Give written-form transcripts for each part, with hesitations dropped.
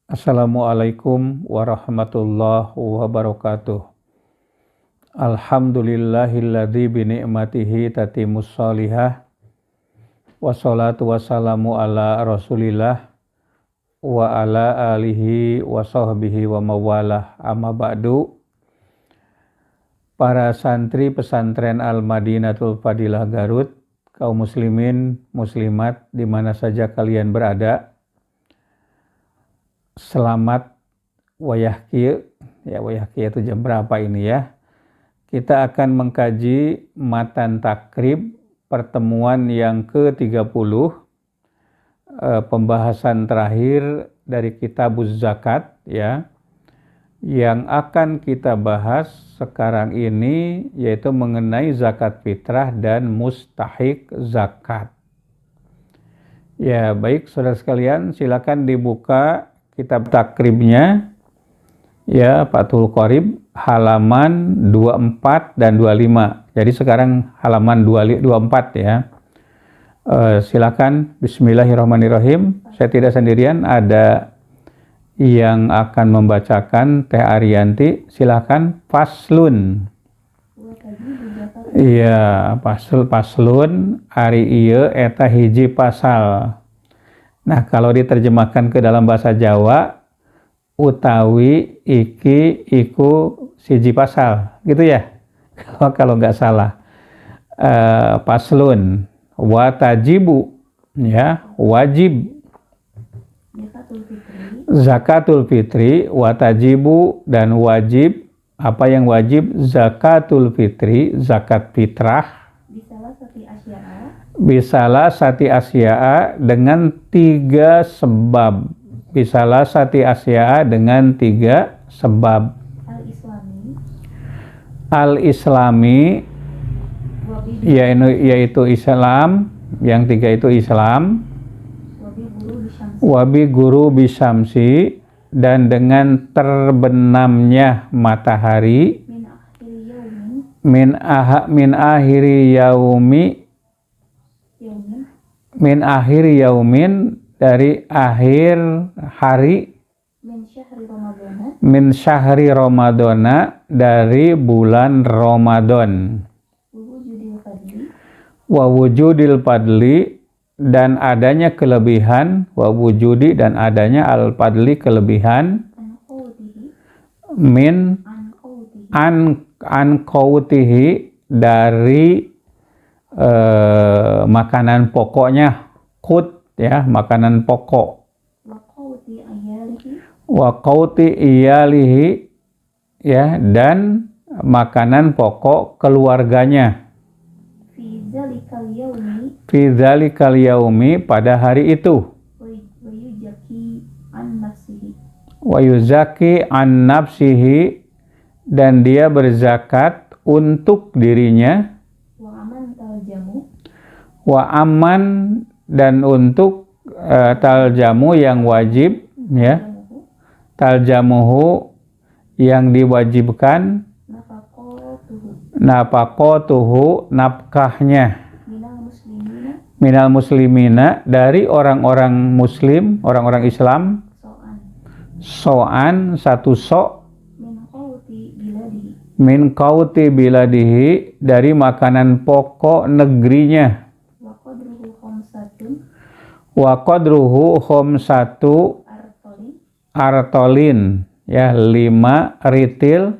Assalamualaikum warahmatullahi wabarakatuh. Alhamdulillahilladzi bini'matihi tatimmus sholihah. Wassalatu wassalamu ala rasulillah wa ala alihi wa sahbihi wa mawalah. Amma ba'du. Para santri pesantren Al-Madinatul Fadilah Garut, kaum muslimin, muslimat di mana saja kalian berada, selamat wayah kieu. Ya, wayah kieu itu jam berapa ini ya? Kita akan mengkaji matan takrib pertemuan yang ke-30, pembahasan terakhir dari kitabuz zakat ya. Yang akan kita bahas sekarang ini yaitu mengenai zakat fitrah dan mustahik zakat. Ya, baik saudara sekalian, silakan dibuka kitab takribnya ya, Fathul Qorib halaman 24 dan 25. Jadi sekarang halaman 24 ya. Silakan, bismillahirrahmanirrahim. Saya tidak sendirian, ada yang akan membacakan Teh Ariyanti. Silakan, faslun. Iya, faslun ari ieu eta hiji pasal. Nah, kalau diterjemahkan ke dalam bahasa Jawa, utawi iki iku siji pasal, gitu ya. Kalau nggak salah. Paslun watajibu ya, wajib zakatul fitri, watajibu dan wajib. Apa yang wajib? Zakatul fitri, zakat fitrah. Bisalah sati asya'a dengan 3 sebab. Bisalah sati asya'a dengan 3 sebab. Al-islami yaitu Islam, yang 3 itu Islam. Wabi guru bisyamsi, dan dengan terbenamnya matahari. Min akhiri yaumin, dari akhir hari. Min syahri ramadana, dari bulan Ramadan. Wa wujudil fadli, dan adanya kelebihan. Wa wujudi, dan adanya al fadli, kelebihan. Min an qautihi, dari makanan pokoknya. Qut ya, makanan pokok. Wa qauti iyalihi, ya, dan makanan pokok keluarganya. Fi dzalikal yaumi, pada hari itu. Wa yuzaki an nafsihi, dan dia berzakat untuk dirinya. Wa aman, dan untuk taljamu yang wajib ya, taljamuhu yang diwajibkan, nafaqatuhu, nafkahnya, minal muslimina, dari orang-orang muslim, orang-orang Islam. So'an, satu so', min qauti biladihi, dari makanan pokok negerinya. Wa qadruhu khomsatu artolin, ya, 5 ritil.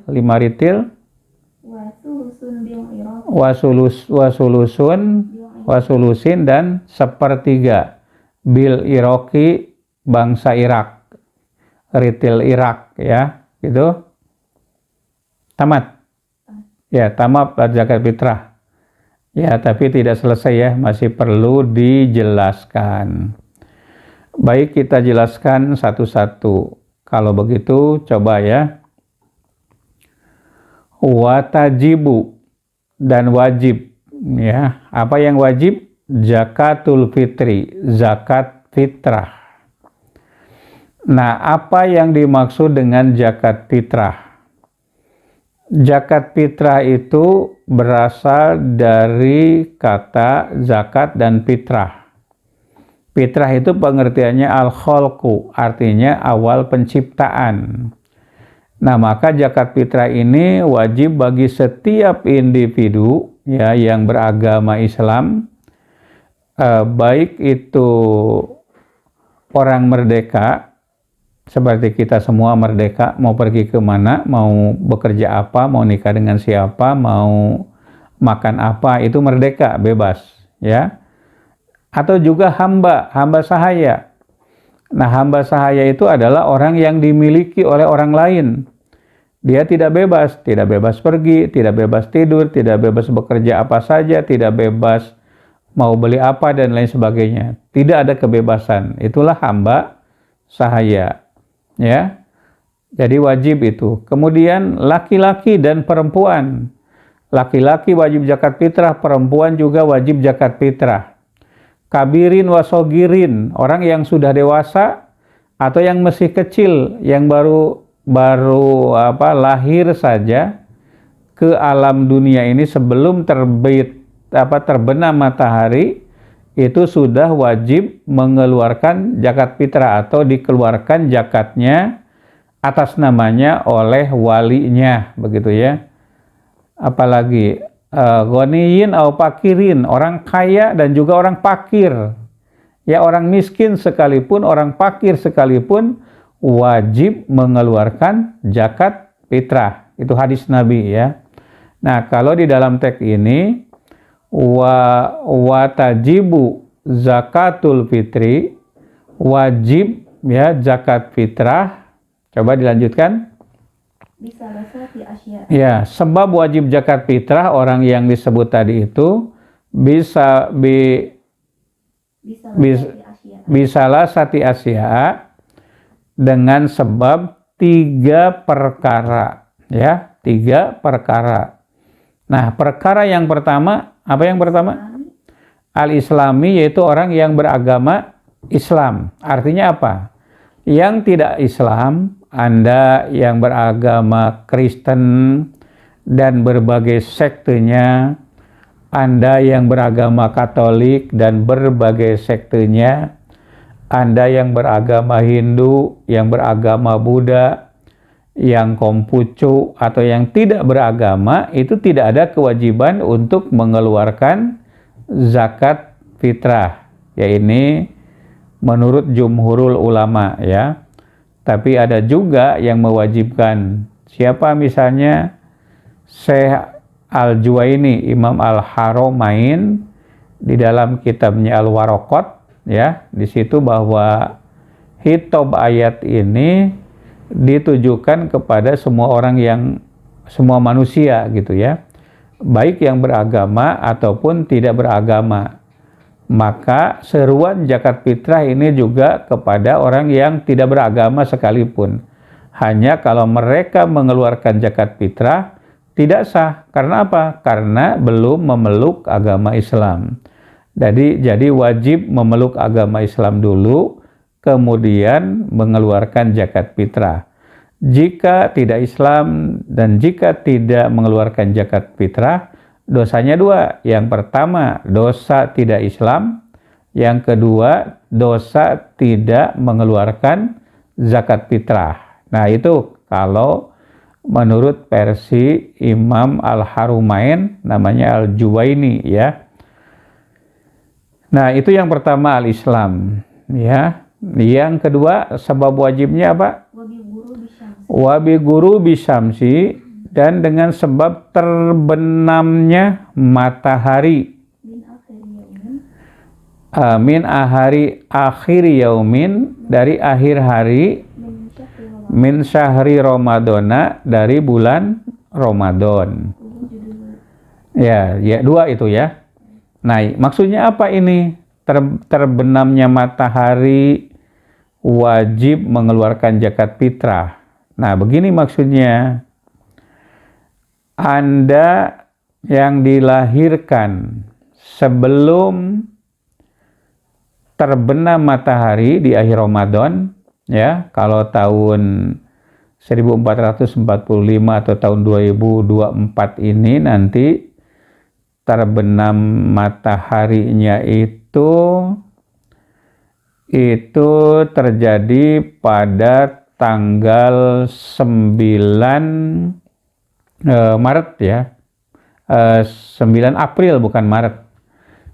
Wasulusin, dan 1/3 bil Iraqi, bangsa Irak, ritil Irak ya, gitu. Tamat ya, tamat zakat fitrah ya, tapi tidak selesai ya, masih perlu dijelaskan. Baik, kita jelaskan satu-satu. Kalau begitu coba ya. Watajibu, dan wajib ya. Apa yang wajib? Zakatul fitri, zakat fitrah. Nah, apa yang dimaksud dengan zakat fitrah? Zakat fitrah itu berasal dari kata zakat dan fitrah. Fitrah itu pengertiannya al-kholqu, artinya awal penciptaan. Nah, maka zakat fitrah ini wajib bagi setiap individu ya yang beragama Islam, baik itu orang merdeka, seperti kita semua merdeka, mau pergi kemana, mau bekerja apa, mau nikah dengan siapa, mau makan apa, itu merdeka, bebas, ya. Atau juga hamba sahaya. Nah, hamba sahaya itu adalah orang yang dimiliki oleh orang lain. Dia tidak bebas pergi, tidak bebas tidur, tidak bebas bekerja apa saja, tidak bebas mau beli apa dan lain sebagainya. Tidak ada kebebasan. Itulah hamba sahaya. Ya. Jadi wajib itu. Kemudian laki-laki dan perempuan. Laki-laki wajib zakat fitrah, perempuan juga wajib zakat fitrah. Kabirin wasogirin, orang yang sudah dewasa atau yang masih kecil, yang baru lahir saja ke alam dunia ini sebelum terbenam matahari, itu sudah wajib mengeluarkan zakat fitrah atau dikeluarkan zakatnya atas namanya oleh walinya, begitu ya. Apalagi ghaniyin atau pakirin, orang kaya dan juga orang fakir. Ya, orang miskin sekalipun, orang fakir sekalipun wajib mengeluarkan zakat fitrah. Itu hadis Nabi ya. Nah, kalau di dalam teks ini wa tajibu zakatul fitri, wajib ya zakat fitrah. Coba dilanjutkan. Ya, sebab wajib zakat fitrah orang yang disebut tadi itu bisalah sati asya dengan sebab 3 perkara, ya, 3 perkara. Nah, perkara yang pertama, apa yang pertama? Al-Islami, yaitu orang yang beragama Islam. Artinya apa? Yang tidak Islam, Anda yang beragama Kristen dan berbagai sektenya, Anda yang beragama Katolik dan berbagai sektenya, Anda yang beragama Hindu, yang beragama Buddha, yang Konghucu, atau yang tidak beragama, itu tidak ada kewajiban untuk mengeluarkan zakat fitrah. Ya, ini menurut jumhurul ulama ya. Tapi ada juga yang mewajibkan. Siapa misalnya Syekh Al-Juwaini, Imam Al-Haramain, di dalam kitabnya Al-Waraqat ya, di situ bahwa hitop ayat ini ditujukan kepada semua orang, yang semua manusia gitu ya, baik yang beragama ataupun tidak beragama. Maka seruan zakat fitrah ini juga kepada orang yang tidak beragama sekalipun. Hanya kalau mereka mengeluarkan zakat fitrah tidak sah. Karena apa? Karena belum memeluk agama Islam. Jadi wajib memeluk agama Islam dulu, kemudian mengeluarkan zakat fitrah. Jika tidak Islam dan jika tidak mengeluarkan zakat fitrah, dosanya 2. Yang pertama, dosa tidak Islam. Yang kedua, dosa tidak mengeluarkan zakat fitrah. Nah, itu kalau menurut versi Imam Al-Haramain, namanya Al-Juwaini ya. Nah, itu yang pertama, al-Islam ya. Yang kedua, sebab wajibnya apa? Wabi guru bisyamsi, dan dengan sebab terbenamnya matahari, min akhir yaumin, dari akhir hari, min syahri Ramadana, dari bulan Ramadan. Ya, 2 itu ya. Nah, maksudnya apa ini? Terbenamnya matahari wajib mengeluarkan zakat fitrah. Nah, begini maksudnya. Anda yang dilahirkan sebelum terbenam matahari di akhir Ramadan, ya, kalau tahun 1445 atau tahun 2024 ini nanti terbenam mataharinya itu itu terjadi pada tanggal 9 Maret ya. 9 April bukan Maret.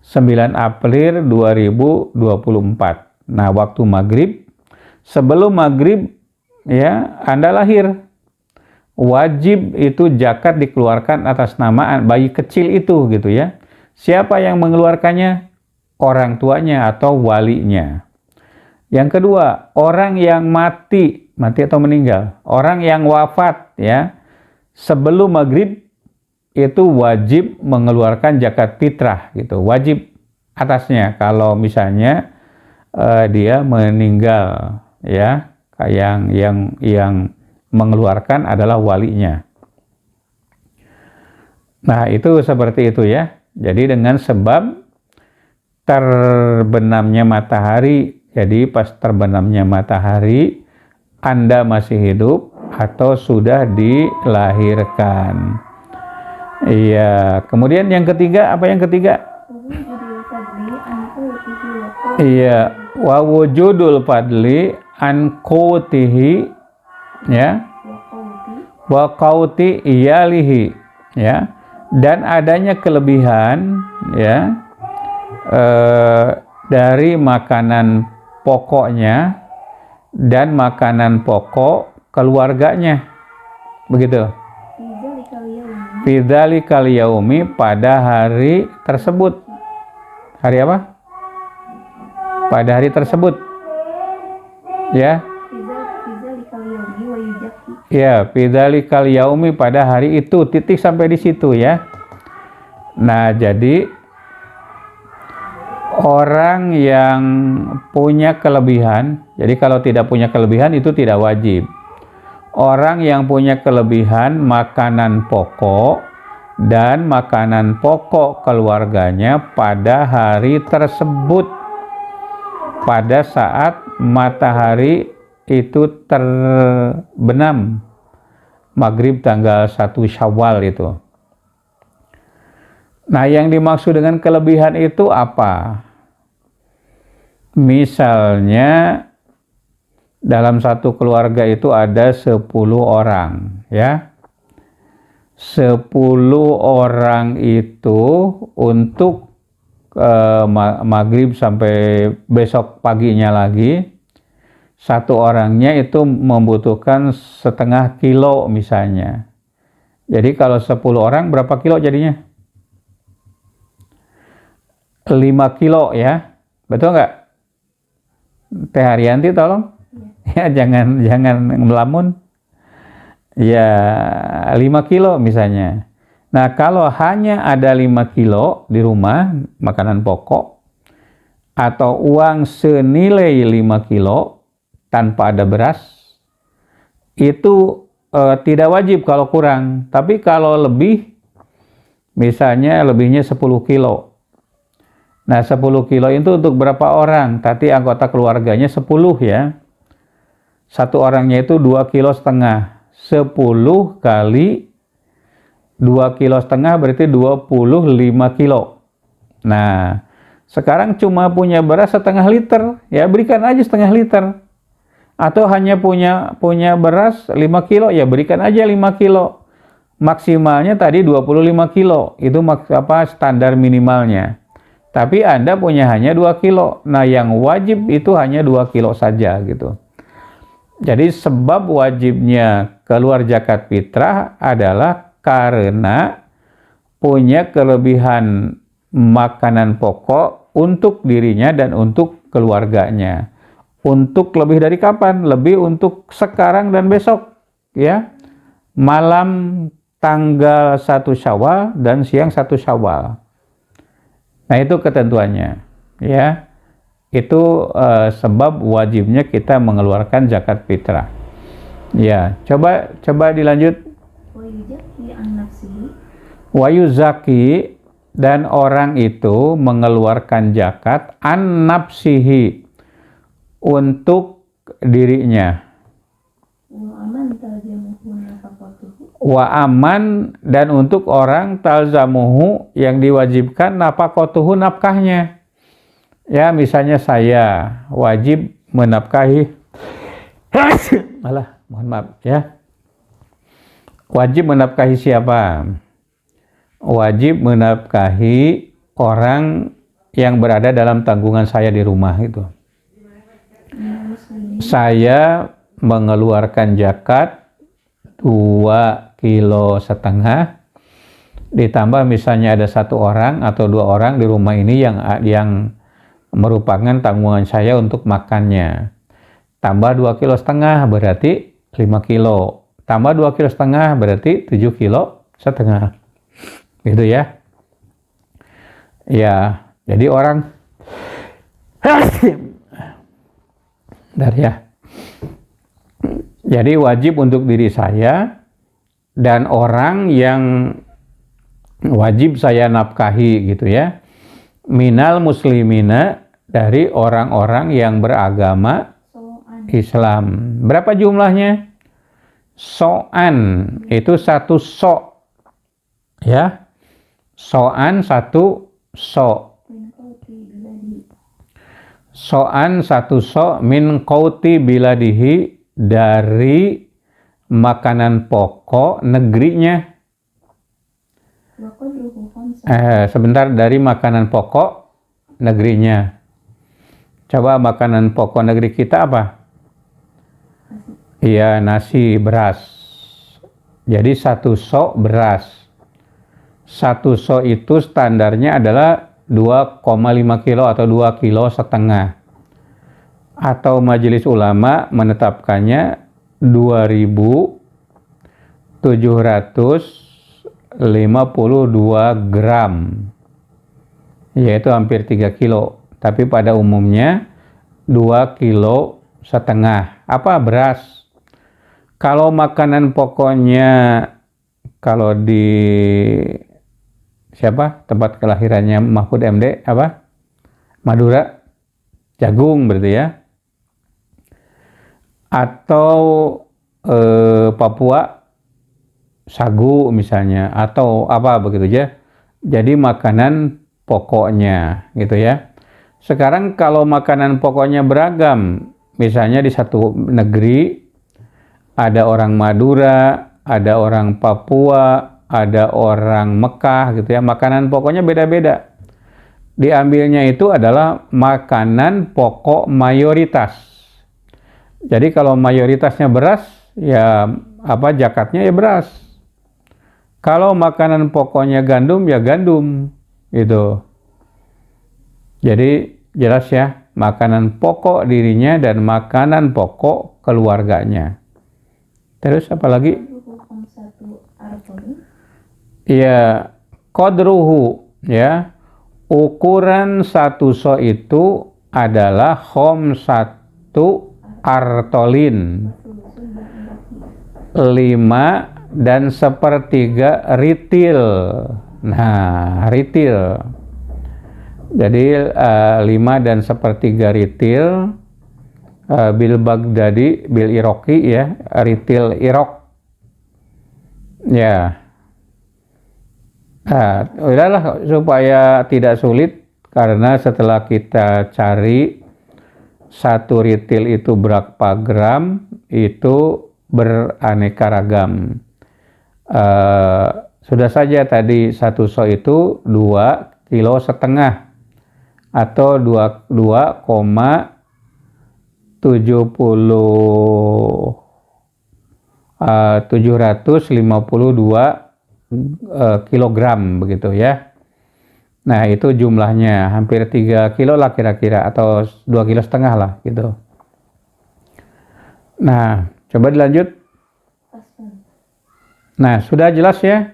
9 April 2024. Nah, waktu maghrib, sebelum maghrib ya Anda lahir, wajib itu zakat dikeluarkan atas nama bayi kecil itu gitu ya. Siapa yang mengeluarkannya? Orang tuanya atau walinya. Yang kedua, orang yang mati atau meninggal, orang yang wafat ya, sebelum maghrib itu wajib mengeluarkan zakat fitrah gitu, wajib atasnya kalau misalnya dia meninggal ya, yang mengeluarkan adalah walinya. Nah, itu seperti itu ya. Jadi dengan sebab terbenamnya matahari, jadi pas terbenamnya matahari Anda masih hidup atau sudah dilahirkan. Iya, kemudian yang ketiga, apa yang ketiga? Iya, wa wujudul fadli an qutihi ya. Wa qauti iyalihi ya. Dan adanya kelebihan ya dari makanan pokoknya dan makanan pokok keluarganya. Begitu. Fidzalikal yaumi, pada hari tersebut. Hari apa? Pada hari tersebut. Ya. Ya, fidzalikal yaumi, pada hari itu, titik sampai di situ ya. Nah, jadi orang yang punya kelebihan, jadi kalau tidak punya kelebihan itu tidak wajib. Orang yang punya kelebihan makanan pokok dan makanan pokok keluarganya pada hari tersebut, pada saat matahari itu terbenam, maghrib tanggal 1 Syawal itu. Nah, yang dimaksud dengan kelebihan itu apa? Misalnya dalam satu keluarga itu ada 10 orang ya. 10 orang itu untuk maghrib sampai besok paginya lagi, satu orangnya itu membutuhkan setengah kilo misalnya. Jadi kalau 10 orang berapa kilo jadinya? 5 kilo ya. Betul nggak? Teh Haryanti tolong. Ya, jangan melamun. Ya, 5 kilo misalnya. Nah, kalau hanya ada 5 kilo di rumah makanan pokok atau uang senilai 5 kilo tanpa ada beras, itu tidak wajib kalau kurang. Tapi kalau lebih, misalnya lebihnya 10 kilo. Nah, 10 kilo itu untuk berapa orang? Tadi anggota keluarganya 10 ya. Satu orangnya itu 2,5 kilo. 10 kali 2,5 kilo berarti 25 kilo. Nah, sekarang cuma punya beras setengah liter, ya berikan aja setengah liter. Atau hanya punya beras 5 kilo, ya berikan aja 5 kilo. Maksimalnya tadi 25 kilo, itu standar minimalnya. Tapi Anda punya hanya 2 kilo. Nah, yang wajib itu hanya 2 kilo saja gitu. Jadi sebab wajibnya keluar zakat fitrah adalah karena punya kelebihan makanan pokok untuk dirinya dan untuk keluarganya. Untuk lebih dari kapan? Lebih untuk sekarang dan besok ya. Malam tanggal 1 Syawal dan siang 1 Syawal. Nah, itu ketentuannya ya. Itu sebab wajibnya kita mengeluarkan zakat fitrah. Ya, coba dilanjut. Wa yuzaki, dan orang itu mengeluarkan zakat an nafsihi, untuk dirinya. Wa aman, dan untuk orang talzamuhu yang diwajibkan nafaqatuhu, nafkahnya. Ya, misalnya saya wajib menafkahi, malah mohon maaf ya, wajib menafkahi siapa? Wajib menafkahi orang yang berada dalam tanggungan saya di rumah itu. Saya mengeluarkan zakat 2,5 kilo, ditambah misalnya ada 1 orang atau 2 orang di rumah ini yang merupakan tanggungan saya untuk makannya. Tambah 2,5 kilo berarti 5 kilo. Tambah 2,5 kilo berarti 7,5 kilo. Gitu ya. Ya, jadi orang ya. Jadi wajib untuk diri saya dan orang yang wajib saya nafkahi gitu ya. Minal muslimina, dari orang-orang yang beragama Islam. Berapa jumlahnya? So'an itu 1 so. Ya. So'an 1 so. So'an 1 so min qauti biladihi, dari makanan pokok negerinya. Sebentar, dari makanan pokok negerinya. Coba makanan pokok negeri kita apa? Iya, nasi, beras. Jadi 1 so beras. 1 so itu standarnya adalah 2,5 kilo atau 2,5 kilo. Atau majelis ulama menetapkannya 2.752 gram, yaitu hampir 3 kilo. Tapi pada umumnya 2,5 kilo. Apa? Beras. Kalau makanan pokoknya, kalau di tempat kelahirannya Mahfud MD apa? Madura, jagung berarti ya. Atau Papua, sagu misalnya, atau apa begitu ya. Jadi makanan pokoknya gitu ya. Sekarang kalau makanan pokoknya beragam, misalnya di satu negeri ada orang Madura, ada orang Papua, ada orang Mekah gitu ya, makanan pokoknya beda-beda. Diambilnya itu adalah makanan pokok mayoritas. Jadi kalau mayoritasnya beras, ya zakatnya ya beras. Kalau makanan pokoknya gandum, ya gandum gitu. Jadi jelas ya, makanan pokok dirinya dan makanan pokok keluarganya. Terus apa lagi? Ya, qadruhu ya. Ukuran 1 so itu adalah khomsatu artolin, 5 1/4 ritil. Nah, ritil. Jadi 5 1/4 ritil bil Baghdadi, bil Iraqi ya, ritil Irak. Ya. Nah, udahlah supaya tidak sulit, karena setelah kita cari 1 ritil itu berapa gram, itu beraneka ragam. Sudah saja tadi 1 so itu 2,5 kilo atau 752 kilogram begitu ya. Nah, itu jumlahnya hampir 3 kilo lah kira-kira, atau 2,5 kilo lah gitu. Nah, coba dilanjut. Nah, sudah jelas ya.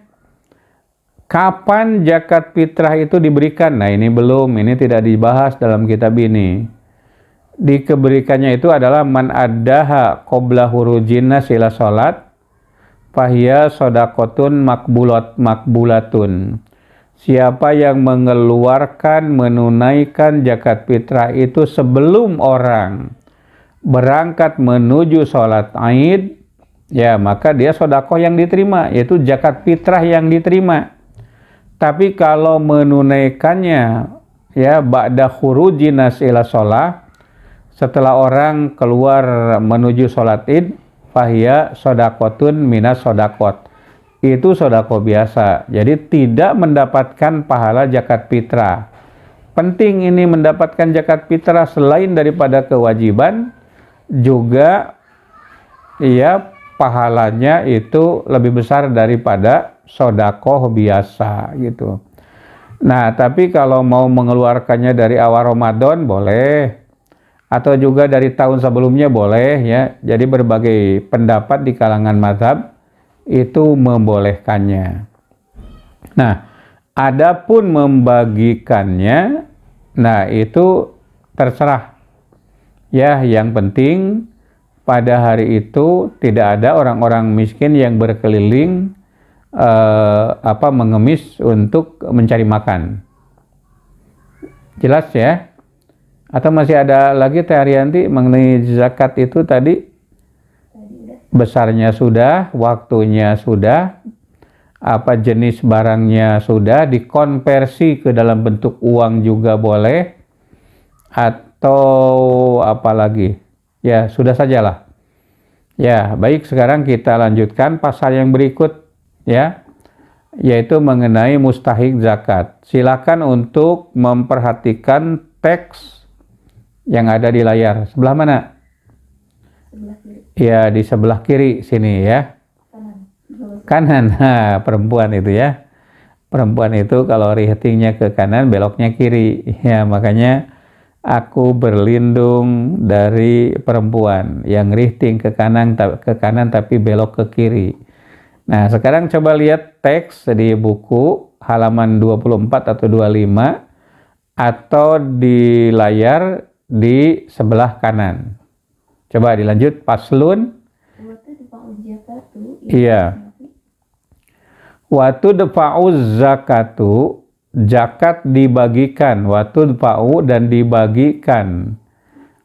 Kapan zakat fitrah itu diberikan? Nah, ini belum, ini tidak dibahas dalam kitab ini. Diberikannya itu adalah man addaha qabla hurujin nas ila salat fahiya shadaqatun makbulatun. Siapa yang menunaikan zakat fitrah itu sebelum orang berangkat menuju sholat Aid, ya maka dia sedekah yang diterima, yaitu zakat fitrah yang diterima. Tapi kalau menunaikannya ya ba'da khurujin nas ila shalah, setelah orang keluar menuju sholat id, fahiya sodakotun minas sodakot, itu sodako biasa, jadi tidak mendapatkan pahala zakat fitrah. Penting ini mendapatkan zakat fitrah selain daripada kewajiban, juga ya pahalanya itu lebih besar daripada sodakoh biasa gitu. Nah, tapi kalau mau mengeluarkannya dari awal Ramadan boleh, atau juga dari tahun sebelumnya boleh ya. Jadi berbagai pendapat di kalangan mazhab itu membolehkannya. Nah, adapun membagikannya, nah itu terserah. Ya, yang penting pada hari itu tidak ada orang-orang miskin yang berkeliling mengemis untuk mencari makan. Jelas ya? Atau masih ada lagi Teh Ariyanti mengenai zakat itu tadi? Besarnya sudah, waktunya sudah, apa jenis barangnya sudah, dikonversi ke dalam bentuk uang juga boleh, atau apa lagi? Ya, sudah sajalah. Ya, baik, sekarang kita lanjutkan pasal yang berikut ya, yaitu mengenai mustahik zakat. Silakan untuk memperhatikan teks yang ada di layar. Sebelah mana? Sebelah kiri. Ya, di sebelah kiri sini ya. Kanan. Nah, perempuan itu ya. Perempuan itu kalau rihetingnya ke kanan, beloknya kiri. Ya, makanya aku berlindung dari perempuan yang rihting ke kanan tapi belok ke kiri. Nah, sekarang coba lihat teks di buku halaman 24 atau 25 atau di layar di sebelah kanan. Coba dilanjut, paslun. Iya. Watu dafa'uz zakatu, zakat dibagikan, watu dafa'u dan dibagikan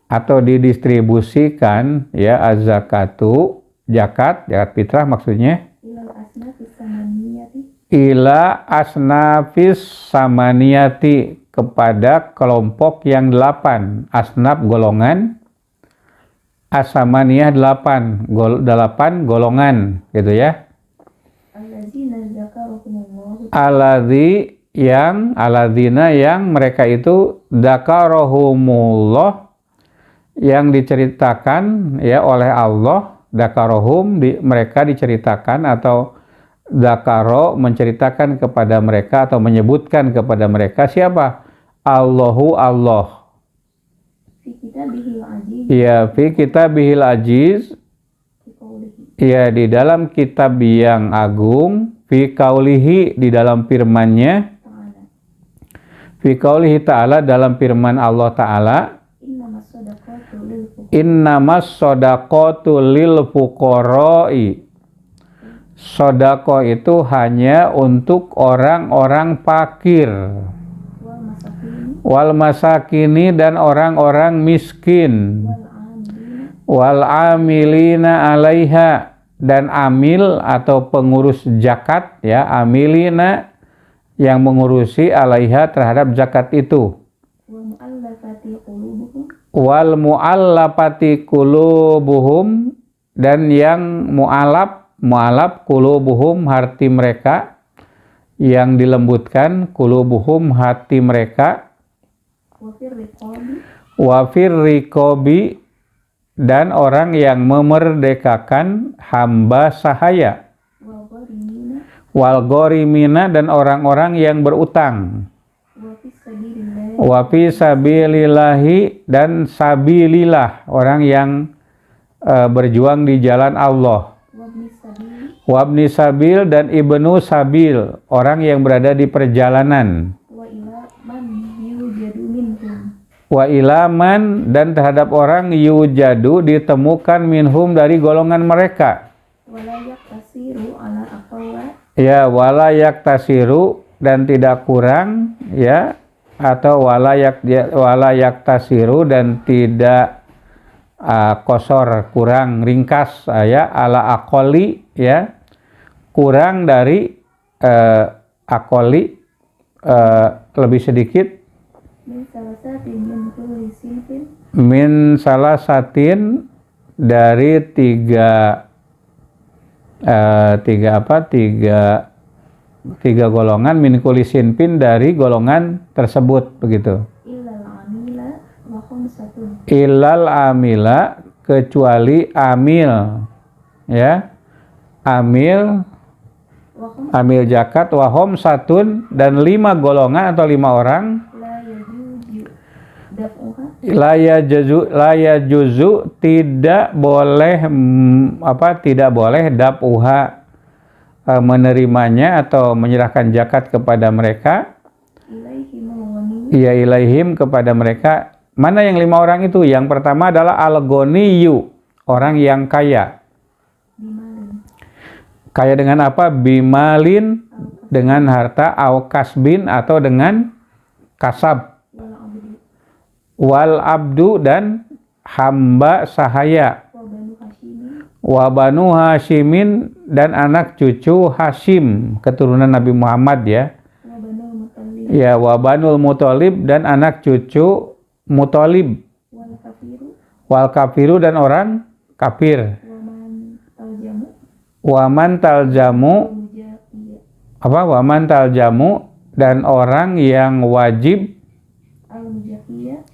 atau didistribusikan ya az-zakatu, zakat fitrah maksudnya. Ila asnafis samaniyati, kepada kelompok yang 8. Asnaf golongan, asamaniyah 8 golongan gitu ya. Aladzina yang mereka itu dzakarahumullah, yang diceritakan ya oleh Allah, dzakarahum mereka diceritakan, atau dzakaro menceritakan kepada mereka atau menyebutkan kepada mereka. Siapa? Allahu, Allah. Ya, fi kitabihil aziz. Ya, di dalam kitab yang agung, fi qaulihi, di dalam firman-Nya, fi qaulihi ta'ala, dalam firman Allah Ta'ala, innamas shadaqatu lil fuqara'i, sodako itu hanya untuk orang-orang fakir, wal masakini dan orang-orang miskin, wal amilina alaiha dan amil atau pengurus zakat ya, amilina yang mengurusi alaiha terhadap zakat itu, wal muallafati qulubuhum dan yang mu'alaf qulubuhum hati mereka, yang dilembutkan qulubuhum hati mereka, wafir riqabi dan orang yang memerdekakan hamba sahaya, wal gharimina dan orang-orang yang berutang, wa fi sabilillahi dan sabilillah orang yang berjuang di jalan Allah, wabni sabil dan ibnu sabil orang yang berada di perjalanan, wa ilaman dan terhadap orang yujadu ditemukan minhum dari golongan mereka, ya wala yaktasiru dan tidak kurang ya, atau wala yaktasiru dan tidak kosor, kurang, ringkas ya, ala akoli ya, kurang dari akoli lebih sedikit Min salah satu min kulli sinfin. Min salah satin dari tiga golongan, min kulli sinfin dari golongan tersebut, begitu. Illal amila wa khamsatun. Ilal amila, kecuali amil, ya, amil Wa khams amil zakat, wahom satun, dan 5 golongan atau 5 orang, la yajuju daf'uha. la yajuzu tidak boleh tidak boleh dapuha, menerimanya atau menyerahkan zakat kepada mereka, Ilaihim al-ghani ya ilaihim, kepada mereka. Mana yang 5 orang itu? Yang pertama adalah al-ghaniyu, orang yang kaya. bimalin. Kaya dengan apa? Bimalin, dengan harta, au kasbin, atau dengan kasab, Wal abdi wal abdu, dan hamba sahaya, wa banu hasyimin. wa banu hasyimin, dan anak cucu Hashim, keturunan Nabi Muhammad, ya. Wa banu mutallib. Ya, wa banul Muthalib, dan anak cucu Muthalib, Wal kafiru wal kafiru, dan orang kafir, wa man taljamu. waman taljamu, Al-mujaqiyah. waman taljamu, dan orang yang wajib, Al-mujaqiyah.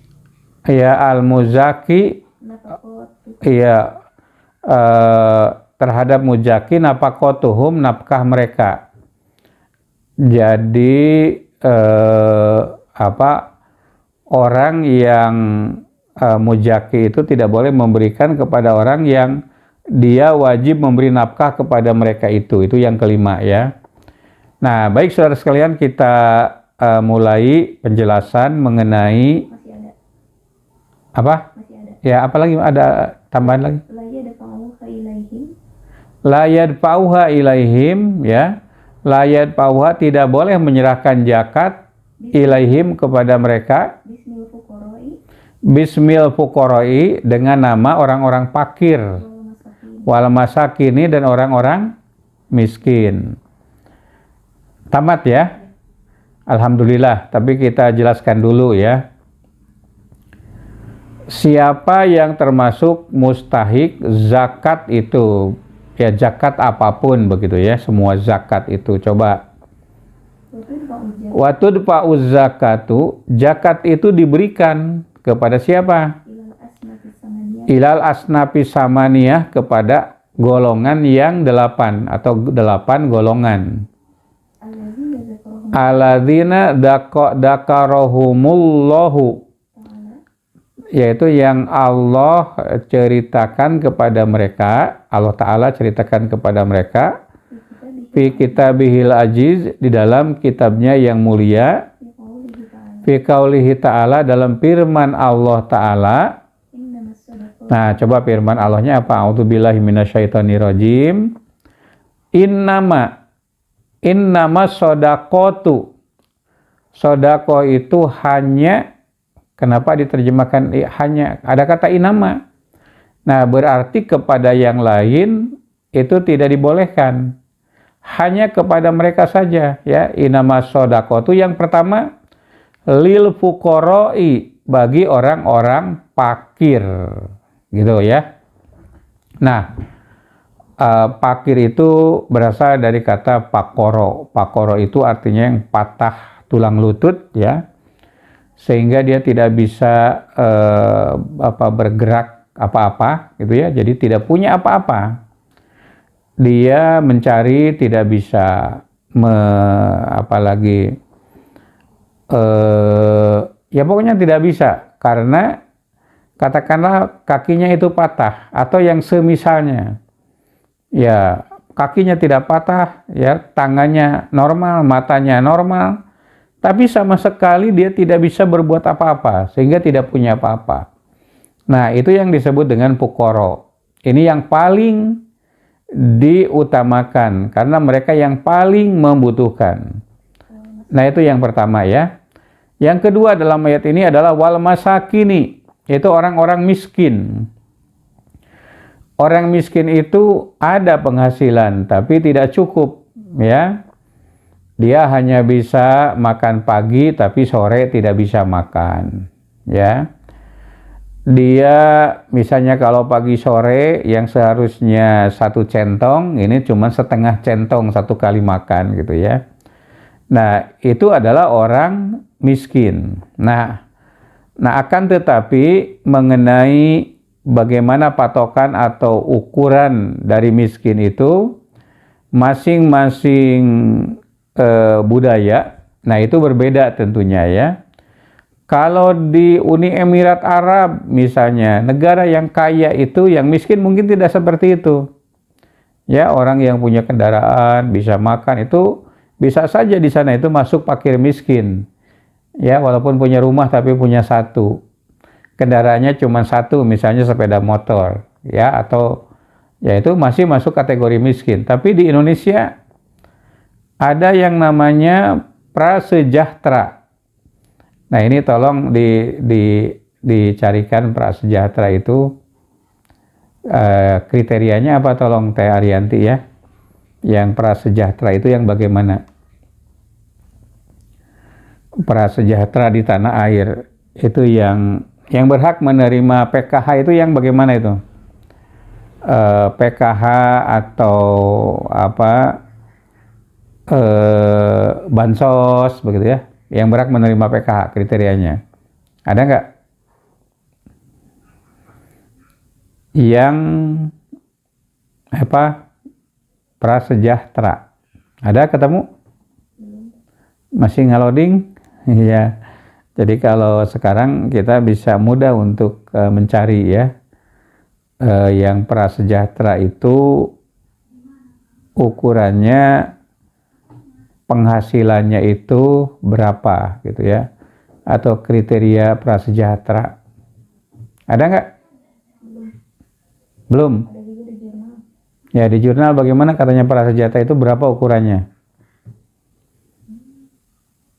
ya, al-muzaki, Nafaqatu. ya, terhadap mujaki, nafakotuhum, nafkah mereka. Jadi orang yang mujaki itu tidak boleh memberikan kepada orang yang dia wajib memberi nafkah kepada mereka itu yang kelima, ya. Nah, baik saudara sekalian, kita mulai penjelasan mengenai Masih ada. apa? Masih ada. Ya, apalagi ada tambahan lagi? La yadfa'uha ilaihim. La yadfa'uha ilaihim, ya. La yadfa'uha, tidak boleh menyerahkan zakat ilaihim, kepada mereka, Bismil fuqara'i bismil fuqara'i, dengan nama orang-orang fakir, wal masakin. wal masakini, dan orang-orang miskin. Tamat, ya. Alhamdulillah, tapi kita jelaskan dulu, ya. Siapa yang termasuk mustahik zakat itu? Ya, zakat apapun, begitu, ya. Semua zakat itu. Coba. Watud fa'ujah Watud zakatu, zakat itu diberikan kepada siapa? ilal asnafi samaniyah. Ilal asnafi samaniyah, kepada golongan yang 8 atau 8 golongan. Alladzina zakarahum Alladzina dakarahumullahu, ta'ala yaitu yang Allah ceritakan kepada mereka, Allah Ta'ala ceritakan kepada mereka, fi kitabihil aziz, di dalam kitabnya yang mulia, fi qaulihi ta'ala, dalam firman Allah Ta'ala. innamas sadaqatu Nah, coba firman Allahnya apa? A'udzubillahi minasyaitonirrajim. Innama sodaqotu. Sodaqo itu hanya, kenapa diterjemahkan hanya? Ada kata inama. Nah, berarti kepada yang lain itu tidak dibolehkan. Hanya kepada mereka saja, ya. Innama sodaqotu, yang pertama, lil fuqara'i, bagi orang-orang fakir, gitu, ya. Nah, fakir itu berasal dari kata pakoro. Pakoro itu artinya yang patah tulang lutut, ya, sehingga dia tidak bisa bergerak apa-apa, gitu, ya. Jadi tidak punya apa-apa. Dia mencari tidak bisa, ya pokoknya tidak bisa, karena katakanlah kakinya itu patah atau yang semisalnya. Ya, kakinya tidak patah, ya, tangannya normal, matanya normal, tapi sama sekali dia tidak bisa berbuat apa-apa, sehingga tidak punya apa-apa. Nah, itu yang disebut dengan fuqara. Ini yang paling diutamakan, karena mereka yang paling membutuhkan. Nah, itu yang pertama, ya. Yang kedua dalam ayat ini adalah wal masakini, yaitu orang-orang miskin. Orang miskin itu ada penghasilan tapi tidak cukup, ya. Dia hanya bisa makan pagi tapi sore tidak bisa makan, ya. Dia misalnya kalau pagi sore yang seharusnya 1 centong, ini cuma setengah centong 1 kali makan gitu ya. Nah, itu adalah orang miskin. Nah akan tetapi mengenai bagaimana patokan atau ukuran dari miskin itu, masing-masing budaya, nah itu berbeda tentunya ya. Kalau di Uni Emirat Arab misalnya, negara yang kaya itu, yang miskin mungkin tidak seperti itu. Ya, orang yang punya kendaraan, bisa makan, itu bisa saja di sana itu masuk fakir miskin. Ya, walaupun punya rumah tapi punya 1. Kendaraannya cuma 1, misalnya sepeda motor, ya, atau ya itu masih masuk kategori miskin. Tapi di Indonesia ada yang namanya prasejahtera. Nah, ini tolong dicarikan prasejahtera itu kriterianya apa, tolong Teh Arianti ya. Yang prasejahtera itu yang bagaimana? Prasejahtera di tanah air itu yang berhak menerima PKH itu yang bagaimana itu? PKH atau apa, bansos begitu ya, yang berhak menerima PKH kriterianya ada nggak? Yang apa, prasejahtera ada ketemu? Masih ngaloding ya. Jadi kalau sekarang kita bisa mudah untuk mencari ya, yang prasejahtera itu ukurannya, penghasilannya itu berapa gitu ya, atau kriteria prasejahtera ada nggak? Belum. Ada juga di jurnal. Ya, di jurnal bagaimana katanya prasejahtera itu berapa ukurannya?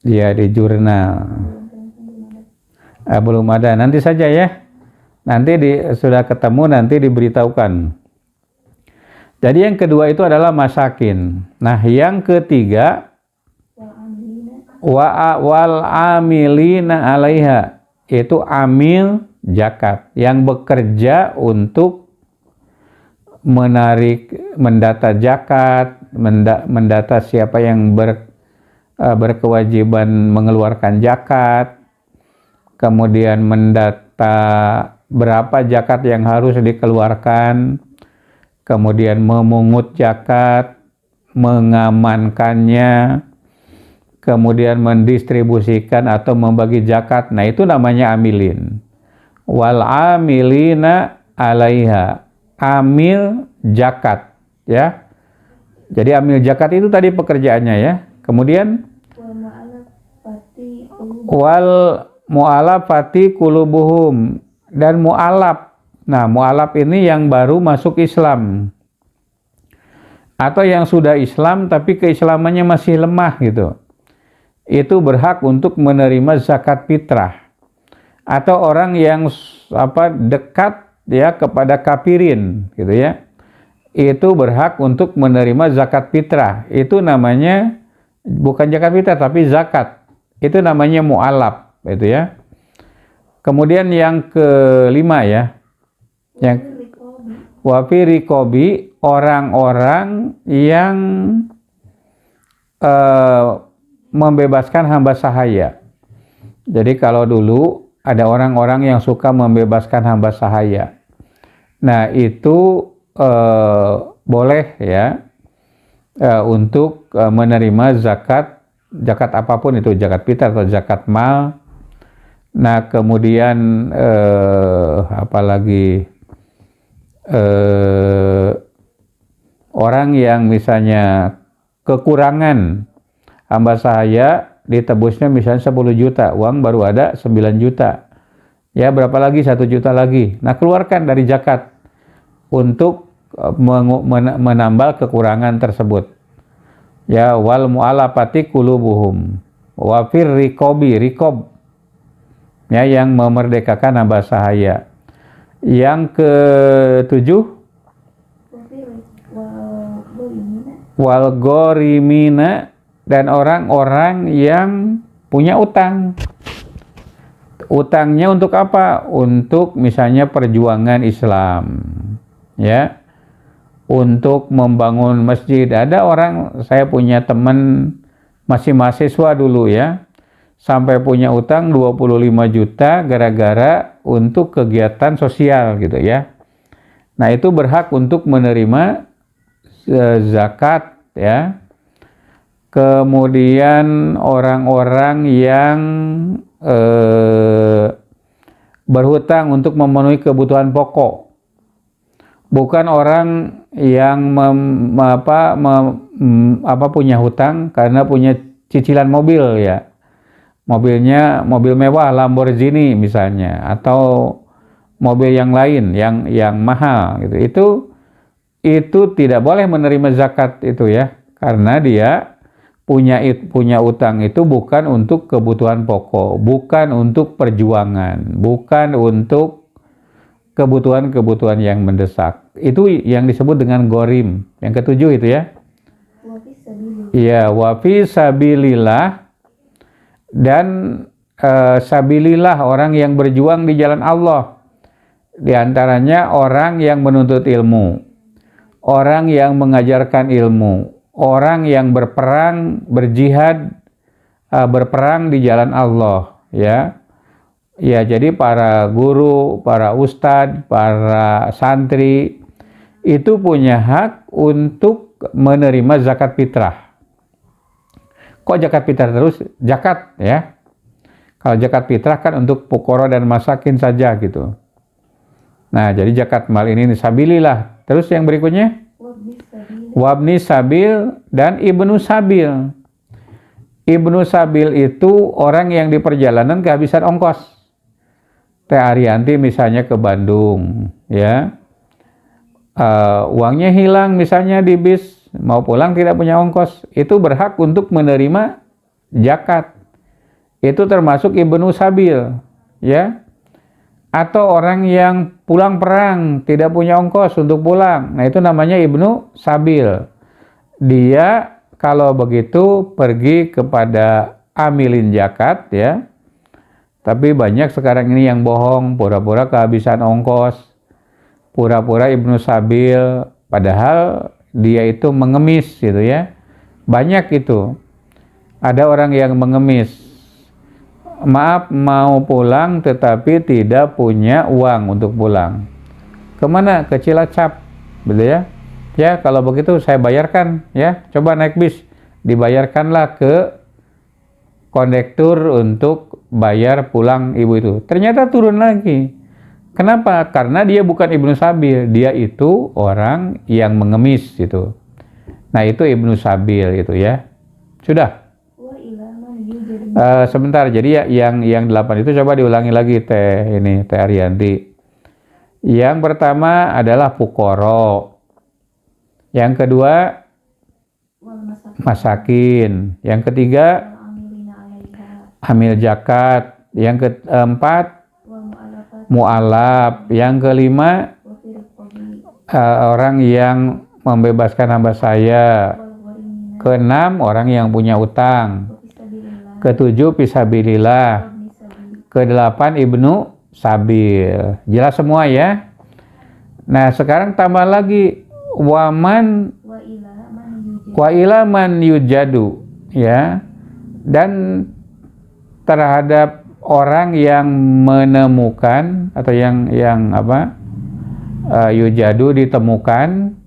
Ya, di jurnal belum ada. Nanti saja ya, nanti sudah ketemu nanti diberitahukan. Jadi yang kedua itu adalah masakin. Nah, yang ketiga wal amilina alaiha, itu amil zakat, yang bekerja untuk mendata zakat, mendata siapa yang berkewajiban mengeluarkan zakat, kemudian mendata berapa zakat yang harus dikeluarkan, kemudian memungut zakat, mengamankannya, kemudian mendistribusikan atau membagi zakat. Nah, itu namanya amilin. Wal amilina alaiha, amil zakat ya. Jadi amil zakat itu tadi pekerjaannya ya. Kemudian wal mu'alafati qulubuhum, dan mu'alaf. Nah, mu'alaf ini yang baru masuk Islam atau yang sudah Islam tapi keislamannya masih lemah gitu. Itu berhak untuk menerima zakat fitrah. Atau orang yang dekat ya kepada kafirin gitu ya, itu berhak untuk menerima zakat fitrah. Itu namanya bukan zakat fitrah tapi zakat. Itu namanya mu'alaf itu ya. Kemudian yang kelima ya, yang wafi rikobi, orang-orang yang membebaskan hamba sahaya. Jadi kalau dulu ada orang-orang yang suka membebaskan hamba sahaya. Nah, itu boleh ya untuk menerima zakat apapun itu, zakat fitrah atau zakat mal. Nah, kemudian apalagi orang yang misalnya kekurangan hamba sahaya, ditebusnya misalnya 10 juta, uang baru ada 9 juta. Ya, berapa lagi? 1 juta lagi. Nah, keluarkan dari zakat untuk menambal kekurangan tersebut. Ya, wal mu'alafati qulubuhum wa fir riqabi, riqab ya, yang memerdekakan hamba sahaya. Yang ketujuh wal gorimina, dan orang-orang yang punya utang. Utangnya untuk apa? Untuk misalnya perjuangan Islam, ya, untuk membangun masjid. Ada orang, saya punya teman masih mahasiswa dulu ya, sampai punya utang 25 juta gara-gara untuk kegiatan sosial gitu ya. Nah, itu berhak untuk menerima zakat ya. Kemudian orang-orang yang berhutang untuk memenuhi kebutuhan pokok, bukan orang yang punya hutang karena punya cicilan mobil ya, mobilnya mobil mewah Lamborghini misalnya, atau mobil yang lain yang mahal gitu. Itu tidak boleh menerima zakat itu ya, karena dia punya utang itu bukan untuk kebutuhan pokok, bukan untuk perjuangan, bukan untuk kebutuhan-kebutuhan yang mendesak. Itu yang disebut dengan gorim. Yang ketujuh itu ya. Iya, wa fi sabilillah, dan sabilillah orang yang berjuang di jalan Allah. Di antaranya orang yang menuntut ilmu, orang yang mengajarkan ilmu, orang yang berperang, berjihad, berperang di jalan Allah ya. Ya, jadi para guru, para ustadz, para santri itu punya hak untuk menerima zakat fitrah. Kok zakat fitrah terus? Zakat ya. Kalau zakat fitrah kan untuk fuqara dan masakin saja gitu. Nah, jadi zakat mal ini sabilillah. Terus yang berikutnya? Wabni sabil dan ibnu sabil. Ibnu sabil itu orang yang di perjalanan kehabisan ongkos. Teh Arianti misalnya ke Bandung, ya, uangnya hilang misalnya di bis, mau pulang tidak punya ongkos, itu berhak untuk menerima zakat. Itu termasuk ibnu sabil, ya. Atau orang yang pulang perang, tidak punya ongkos untuk pulang. Nah, itu namanya ibnu sabil. Dia kalau begitu pergi kepada amilin zakat ya. Tapi banyak sekarang ini yang bohong, pura-pura kehabisan ongkos, pura-pura ibnu sabil, padahal dia itu mengemis gitu ya. Banyak itu. Ada orang yang mengemis. Maaf, mau pulang tetapi tidak punya uang untuk pulang. Kemana? Ke Cilacap, betul ya? Ya, kalau begitu saya bayarkan ya. Coba naik bis, dibayarkanlah ke kondektur untuk bayar pulang ibu itu. Ternyata turun lagi. Kenapa? Karena dia bukan ibnu sabil, dia itu orang yang mengemis gitu. Nah, itu ibnu sabil itu ya. Sudah. Sebentar, jadi ya yang 8 itu coba diulangi lagi Teh Arianti. Yang pertama adalah fuqara. Yang kedua masakin. Yang ketiga amil zakat. Yang keempat mu'alaf. Yang kelima orang yang membebaskan hamba saya. Keenam orang yang punya utang. Ketujuh fisabilillah. Kedelapan ibnu sabil. Jelas semua ya. Nah, sekarang tambah lagi wa ila man yujadu ya. Dan terhadap orang yang menemukan atau yang yujadu ditemukan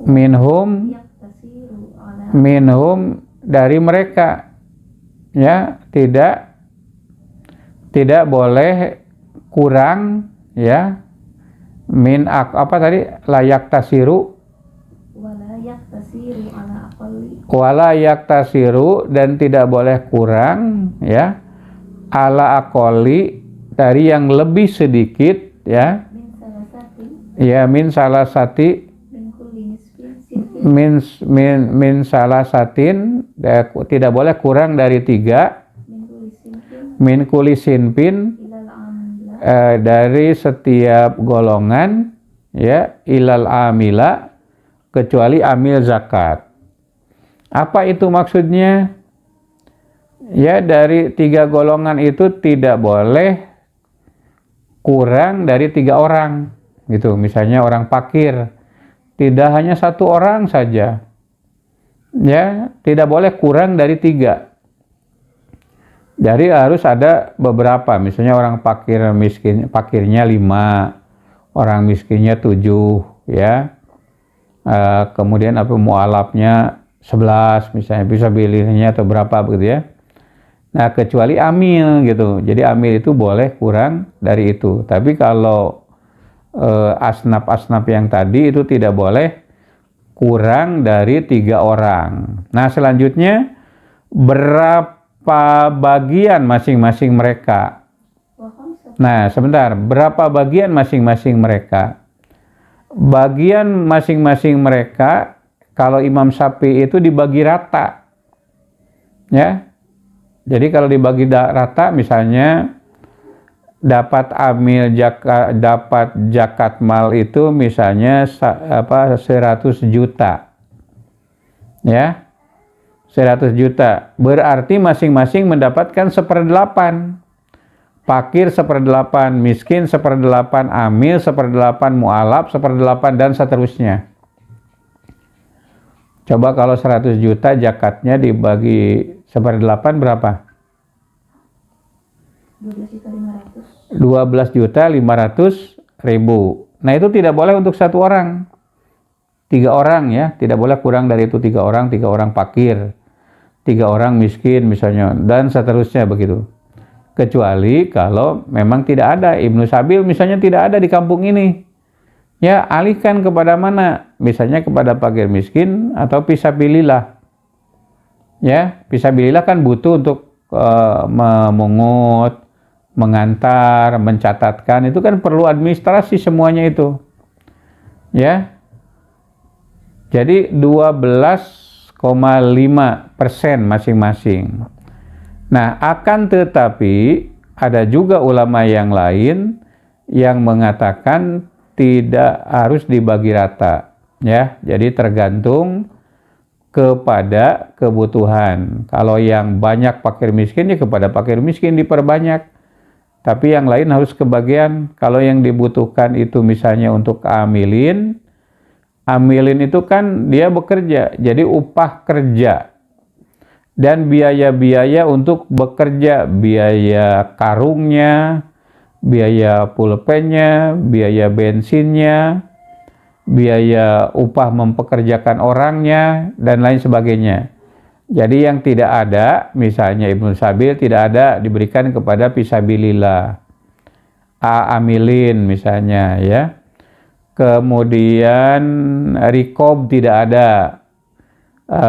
minhum dari mereka ya, tidak boleh kurang ya, layak tasiru wala yaktasiru, dan tidak boleh kurang ya, ala aqoli, dari yang lebih sedikit ya, min salasatin tidak boleh kurang dari 3 min kulli sinfin, dari setiap golongan ya, ilal amila, kecuali amil zakat Apa itu maksudnya? Ya, dari 3 golongan itu tidak boleh kurang dari 3 orang gitu. Misalnya orang fakir, tidak hanya 1 orang saja, ya, tidak boleh kurang dari 3. Jadi harus ada beberapa, misalnya orang fakirnya 5, orang miskinnya 7, ya. Kemudian mualafnya 11 misalnya, bisa pilihnya atau berapa begitu ya. Nah, kecuali amil gitu. Jadi amil itu boleh kurang dari itu. Tapi kalau asnaf-asnaf yang tadi itu tidak boleh kurang dari 3 orang. Nah, selanjutnya berapa bagian masing-masing mereka? Nah, sebentar, berapa bagian masing-masing mereka? Bagian masing-masing mereka kalau Imam Syafi'i itu dibagi rata, ya. Jadi kalau dibagi rata, misalnya dapat zakat mal itu misalnya 100 juta, ya, 100 juta, berarti masing-masing mendapatkan 1/8. Fakir 1/8, miskin 1/8, amil 1/8, mualaf 1/8, dan seterusnya. Coba kalau 100 juta zakatnya dibagi 1/8 berapa? 12.500.000. Nah, itu tidak boleh untuk 1 orang. 3 orang ya, tidak boleh kurang dari itu 3 orang, 3 orang fakir, 3 orang miskin misalnya, dan seterusnya begitu. Kecuali kalau memang tidak ada, Ibnu Sabil misalnya tidak ada di kampung ini, ya alihkan kepada mana? Misalnya kepada fakir miskin atau fisabilillah. Ya, fisabilillah kan butuh untuk memungut, mengantar, mencatatkan, itu kan perlu administrasi semuanya itu. Ya. Jadi 12,5% masing-masing. Nah, akan tetapi ada juga ulama yang lain yang mengatakan tidak harus dibagi rata, ya. Jadi tergantung kepada kebutuhan. Kalau yang banyak fakir miskin, ya kepada fakir miskin diperbanyak. Tapi yang lain harus kebagian. Kalau yang dibutuhkan itu misalnya untuk amilin itu kan dia bekerja, jadi upah kerja. Dan biaya-biaya untuk bekerja, biaya karungnya, biaya pulpennya, biaya bensinnya, biaya upah mempekerjakan orangnya, dan lain sebagainya. Jadi yang tidak ada, misalnya Ibnu Sabil tidak ada diberikan kepada fisabilillah, amilin misalnya, ya. Kemudian rikob tidak ada,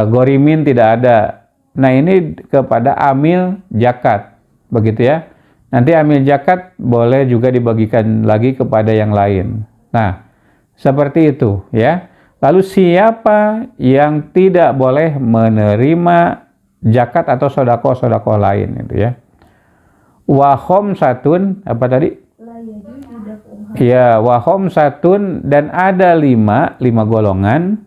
gorimin tidak ada. Nah, ini kepada amil zakat, begitu ya. Nanti amil zakat boleh juga dibagikan lagi kepada yang lain. Nah, seperti itu ya. Lalu siapa yang tidak boleh menerima zakat atau sodako lain itu ya? Wahom satun, apa tadi? Ya, wahom satun, dan ada 5 golongan.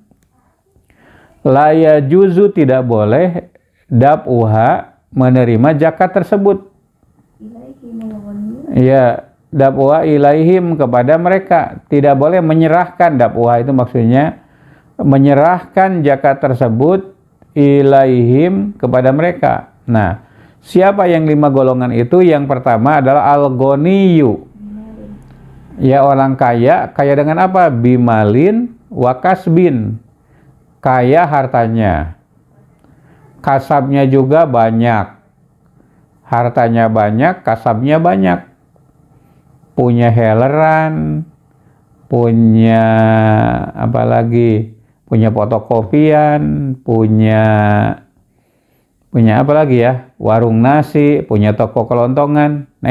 Laya juzu tidak boleh dab'uha menerima zakat tersebut. Ya, dab'uha ilaihim kepada mereka. Tidak boleh menyerahkan, dab'uha itu maksudnya menyerahkan zakat tersebut ilaihim kepada mereka. Nah, siapa yang 5 golongan itu? Yang pertama adalah al-ghaniyu. Ya, orang kaya. Kaya dengan apa? Bimalin wa kasbin. Kaya hartanya. Kasabnya juga banyak. Hartanya banyak, kasabnya banyak. Punya heleran, punya apa lagi? Punya fotokopian, punya apa lagi ya? Warung nasi, punya toko kelontongan. Nah,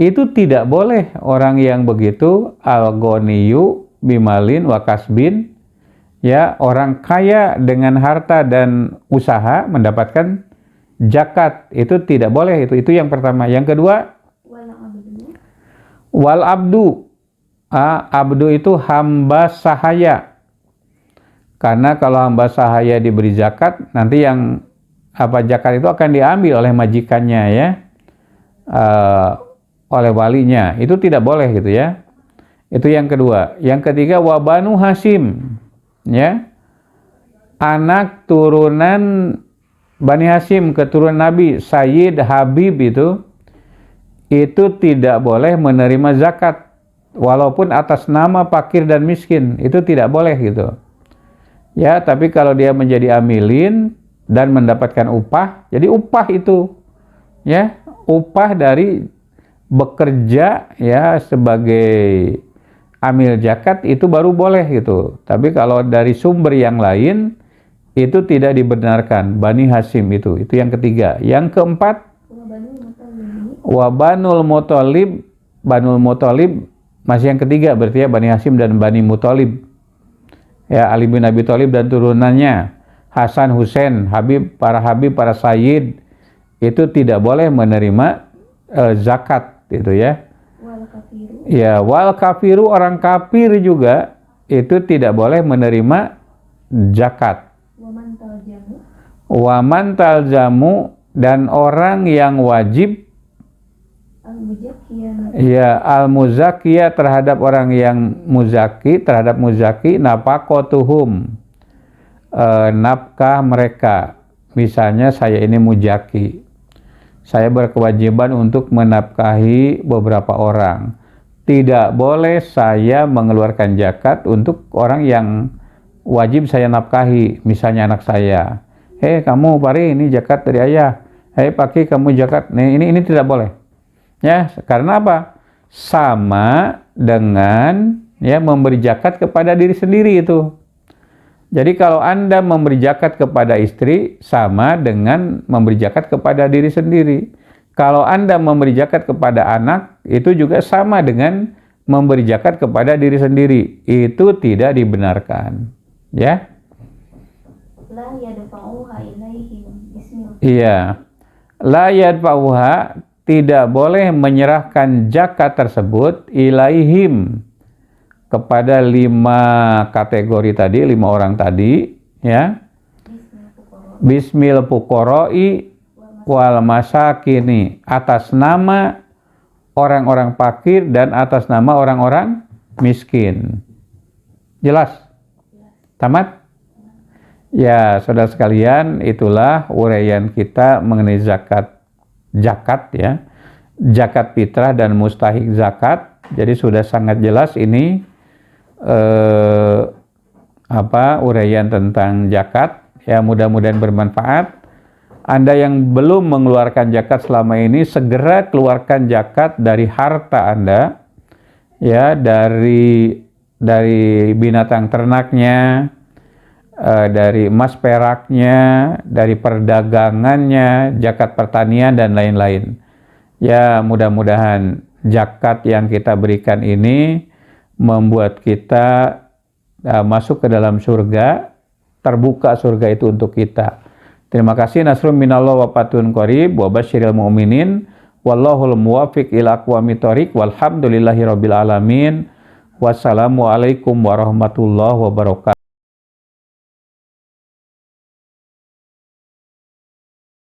itu tidak boleh orang yang begitu, al-ghaniyu bimalin wa kasbin. Ya, orang kaya dengan harta dan usaha mendapatkan zakat, itu tidak boleh. Itu yang pertama. Yang kedua, wal abdu. Abdu itu hamba sahaya. Karena kalau hamba sahaya diberi zakat, nanti yang zakat itu akan diambil oleh majikannya ya, oleh walinya. Itu tidak boleh gitu ya. Itu yang kedua. Yang ketiga, wa Banu Hasyim, ya, anak turunan Bani Hasyim, keturunan Nabi Sayyid Habib itu tidak boleh menerima zakat walaupun atas nama fakir dan miskin, itu tidak boleh gitu ya. Tapi kalau dia menjadi amilin dan mendapatkan upah, jadi upah itu ya, upah dari bekerja ya sebagai amil zakat itu baru boleh gitu. Tapi kalau dari sumber yang lain itu tidak dibenarkan. Bani Hasyim itu yang ketiga. Yang keempat, wa Banul Muthalib. Banul Muthalib masih yang ketiga berarti ya, Bani Hasyim dan Bani Muthalib. Ya, Ali bin Abi Thalib dan turunannya, Hasan, Husain, para sayyid itu tidak boleh menerima zakat itu ya. Ya, wal kafiru, orang kafir juga itu tidak boleh menerima zakat. Waman taljamu, dan orang yang wajib ya al-muzakiyah, terhadap orang yang muzaki, terhadap muzaki, nafaqatuhum, nafkah mereka. Misalnya saya ini muzaki, saya berkewajiban untuk menafkahi beberapa orang. Tidak boleh saya mengeluarkan zakat untuk orang yang wajib saya nafkahi, misalnya anak saya. Kamu Pari, ini zakat dari ayah. Paki, kamu zakat. Ini tidak boleh. Ya, karena apa? Sama dengan ya memberi zakat kepada diri sendiri itu. Jadi kalau Anda memberi zakat kepada istri, sama dengan memberi zakat kepada diri sendiri. Kalau Anda memberi zakat kepada anak, itu juga sama dengan memberi zakat kepada diri sendiri. Itu tidak dibenarkan. Ya. Iya. La yadfa'uha, tidak boleh menyerahkan zakat tersebut ilaihim, kepada 5 kategori tadi, 5 orang tadi ya. Bismil fuqara'i wal masakini, atas nama orang-orang fakir dan atas nama orang-orang miskin. Jelas? Tamat? Ya, saudara sekalian, itulah uraian kita mengenai zakat ya. Zakat fitrah dan mustahik zakat. Jadi sudah sangat jelas ini uraian tentang zakat. Ya, mudah-mudahan bermanfaat. Anda yang belum mengeluarkan zakat selama ini, segera keluarkan zakat dari harta Anda, ya, dari binatang ternaknya, dari emas peraknya, dari perdagangannya, zakat pertanian dan lain-lain. Ya, mudah-mudahan zakat yang kita berikan ini membuat kita masuk ke dalam surga, terbuka surga itu untuk kita. Terima kasih. Nasrun minallah wa fatun qarib wa basyiril mu'minin wallahul muwaffiq ila aqwamit thoriq walhamdulillahi rabbil alamin. Wassalamualaikum warahmatullahi wabarakatuh.